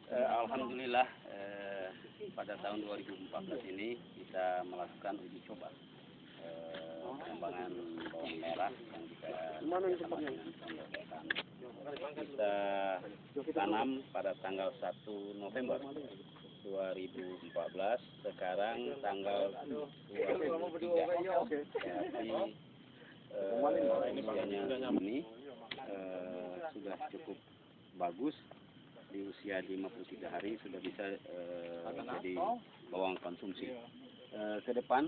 Alhamdulillah pada tahun 2014 ini kita melakukan uji coba pengembangan bawang merah yang kita bersama dengan Pondok Petani. Kita tanam pada tanggal 1 November 2014, sekarang tanggal 23. Jadi usianya ini sudah cukup bagus. Di usia 53 hari sudah bisa menjadi bawang konsumsi. Ke depan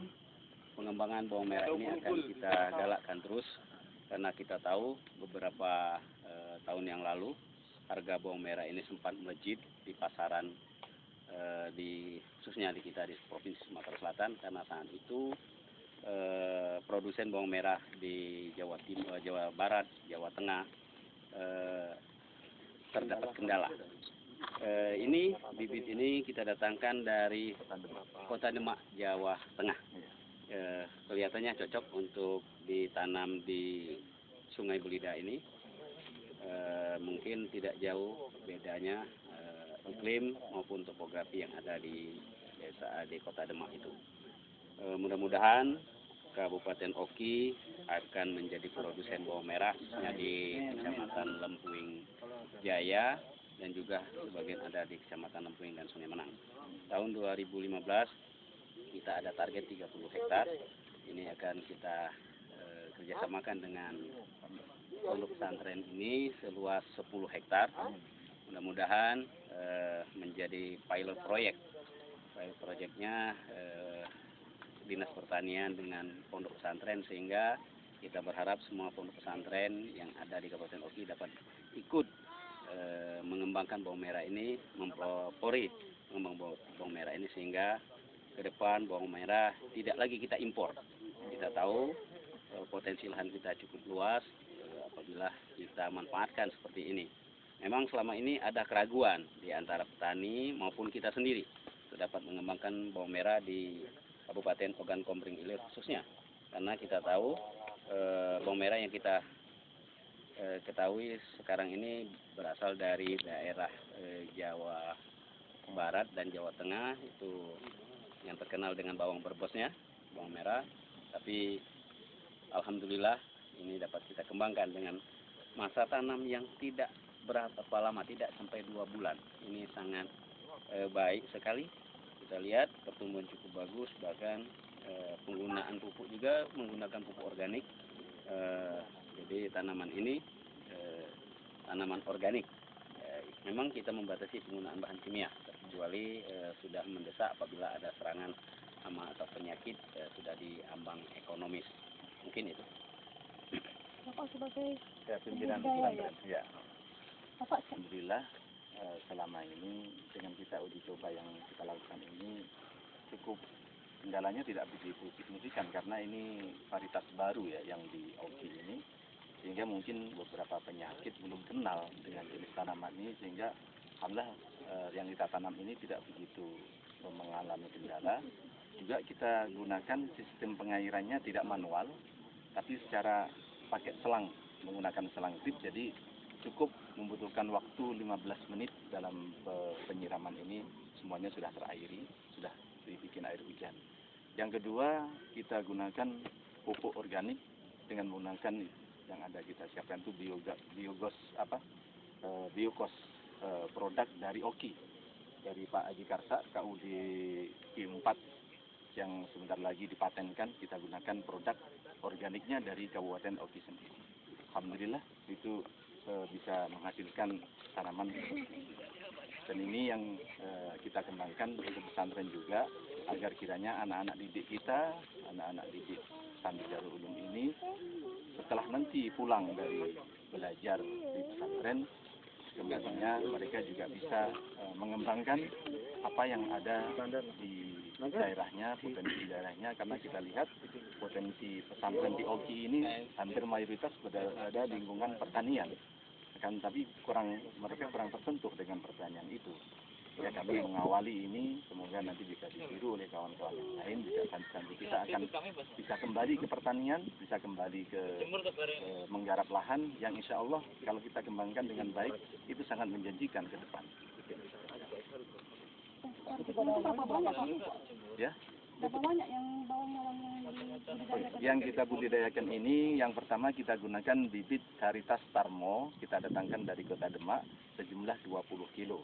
pengembangan bawang merah ini akan kita galakkan terus, karena kita tahu beberapa tahun yang lalu harga bawang merah ini sempat melejit di pasaran khususnya di kita di Provinsi Sumatera Selatan, karena saat itu produsen bawang merah di Jawa Timur, Jawa Barat, Jawa Tengah terdapat kendala. Ini bibit ini kita datangkan dari Kota Demak, Jawa Tengah. Kelihatannya cocok untuk ditanam di Sungai Belida ini. Mungkin tidak jauh bedanya iklim maupun topografi yang ada di Kota Demak itu. Mudah-mudahan Kabupaten Oki akan menjadi produsen bawang merah di Kecamatan Lempuing Jaya dan juga sebagian ada di Kecamatan Lempuing dan Sungai Menang. Tahun 2015 kita ada target 30 hektar. Ini akan kita kerjasamakan dengan pondok pesantren ini seluas 10 hektar. Mudah-mudahan menjadi pilot proyek. Pilot proyeknya Dinas Pertanian dengan pondok pesantren, sehingga kita berharap semua pondok pesantren yang ada di Kabupaten Oki dapat ikut mengembangkan bawang merah ini, mempelopori mengembang bawang merah ini, sehingga ke depan bawang merah tidak lagi kita impor. Kita tahu potensi lahan kita cukup luas apabila kita manfaatkan seperti ini. Memang selama ini ada keraguan di antara petani maupun kita sendiri untuk dapat mengembangkan bawang merah di Kabupaten Ogan Komering Ilir khususnya, karena kita tahu bawang merah yang kita ketahui sekarang ini berasal dari daerah Jawa Barat dan Jawa Tengah, itu yang terkenal dengan bawang berbosnya, bawang merah. Tapi alhamdulillah ini dapat kita kembangkan dengan masa tanam yang tidak berapa lama, tidak sampai 2 bulan. Ini sangat baik sekali. Kita lihat pertumbuhan cukup bagus, bahkan penggunaan pupuk juga menggunakan pupuk organik. Jadi tanaman ini tanaman organik. Memang kita membatasi penggunaan bahan kimia, kecuali sudah mendesak apabila ada serangan hama atau penyakit sudah di ambang ekonomis. Mungkin itu. Bapak sebagai pimpinan pesantren. Ya. Bapak Alhamdulillah selama ini dengan kita uji coba yang kita lakukan ini cukup kendalanya tidak begitu signifikan, karena ini varietas baru ya yang di Oki ini, sehingga mungkin beberapa penyakit belum kenal dengan jenis tanaman ini, sehingga alhamdulillah yang kita tanam ini tidak begitu mengalami kendala. Juga kita gunakan sistem pengairannya tidak manual, tapi secara pakai selang, menggunakan selang drip, jadi cukup membutuhkan waktu 15 menit dalam penyiraman ini semuanya sudah terairi, sudah dibikin air hujan. Yang kedua, kita gunakan pupuk organik dengan menggunakan yang ada kita siapkan itu biokos produk dari Oki, dari Pak Haji Karsa KUD I4 yang sebentar lagi dipatenkan. Kita gunakan produk organiknya dari Kabupaten Oki sendiri. Alhamdulillah itu bisa menghasilkan tanaman, dan ini yang kita kembangkan untuk pesantren juga, agar kiranya anak-anak didik kita, anak-anak didik Santri Darul Ulum ini setelah nanti pulang dari belajar di pesantren, kemudiannya mereka juga bisa mengembangkan apa yang ada di daerahnya, potensi daerahnya, karena kita lihat potensi pesantren di Oki ini hampir mayoritas berada di lingkungan pertanian, kan, tapi mereka kurang tersentuh dengan pertanian itu. Ya kami mengawali ini, semoga nanti bisa ditiru oleh kawan-kawan yang lain, bisa nanti kita akan bisa kembali ke pertanian, bisa kembali ke menggarap lahan yang insya Allah kalau kita kembangkan dengan baik itu sangat menjanjikan ke depan. Berapa banyak Pak? Ya. Berapa banyak yang bawang-bawang yang dibudidayakan? Yang kita budidayakan ini, yang pertama kita gunakan bibit varietas Tarmo, kita datangkan dari Kota Demak sejumlah 20 kilo.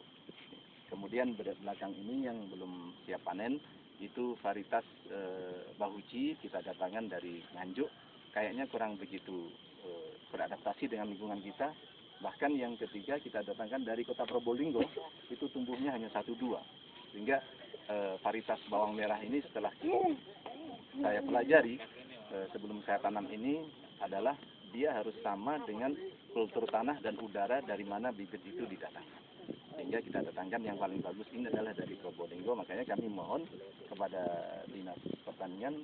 Kemudian belakang ini yang belum siap panen, itu varietas Bahuci, kita datangkan dari Nganjuk. Kayaknya kurang begitu beradaptasi dengan lingkungan kita. Bahkan yang ketiga kita datangkan dari Kota Probolinggo, itu tumbuhnya hanya 1-2. Sehingga varietas bawang merah ini setelah saya pelajari sebelum saya tanam ini adalah dia harus sama dengan kultur tanah dan udara dari mana bibit itu didatangkan. Sehingga kita datangkan yang paling bagus ini adalah dari Probolinggo. Makanya kami mohon kepada Dinas Pertanian